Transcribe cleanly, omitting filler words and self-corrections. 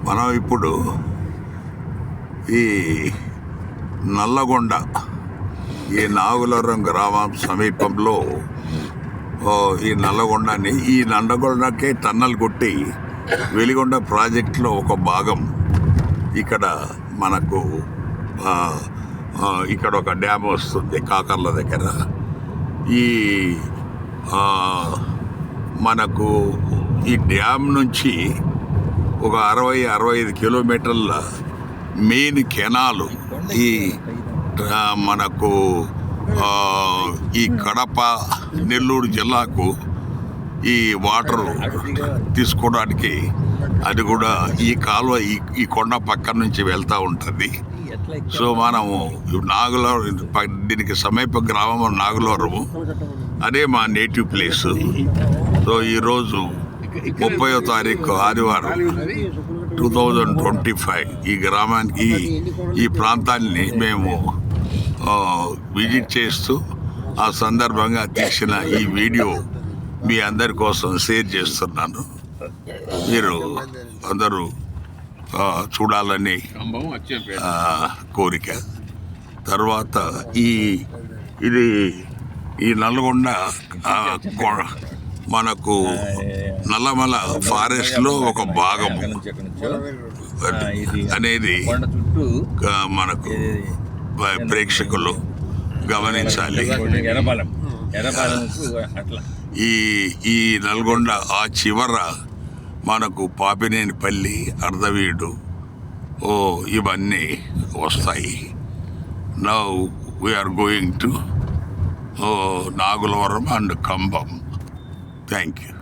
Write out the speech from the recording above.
మనం ఇప్పుడు ఈ నల్లగొండ ఈ నాగులవరం గ్రామం సమీపంలో ఈ నల్లగొండని ఈ నల్లగొండకే టన్నల్ కొట్టి వెలిగొండ ప్రాజెక్టులో ఒక భాగం ఇక్కడ మనకు ఇక్కడ ఒక డ్యామ్ వస్తుంది కాకర్ల దగ్గర. ఈ మనకు ఈ డ్యామ్ నుంచి ఒక 60-65 కిలోమీటర్ల మెయిన్ కెనాలు ఈ మనకు ఈ కడప నెల్లూరు జిల్లాకు ఈ వాటర్ తీసుకోవడానికి అది కూడా ఈ కాలువ ఈ కొండ పక్క నుంచి వెళ్తూ ఉంటుంది. సో మనము దీనికి సమీప గ్రామం నాగులవరము, అదే మా నేటివ్ ప్లేస్. సో ఈరోజు 30వ తారీఖు ఆదివారం 2025 ఈ గ్రామానికి ఈ ప్రాంతాన్ని మేము విజిట్ చేస్తూ ఆ సందర్భంగా తీసిన ఈ వీడియో మీ అందరి కోసం షేర్ చేస్తున్నాను. మీరు అందరూ చూడాలని కోరిక. తర్వాత ఇది ఈ నల్గొండ మనకు నల్లమల ఫారెస్ట్లో ఒక భాగం అనేది మనకు ప్రేక్షకులు గమనించాలి. ఈ నల్గొండ ఆ చివర మనకు పాపినేనిపల్లి, అర్ధవీడు ఇవన్నీ వస్తాయి. Now we are going to Nagulavaram and Cumbum. Thank you.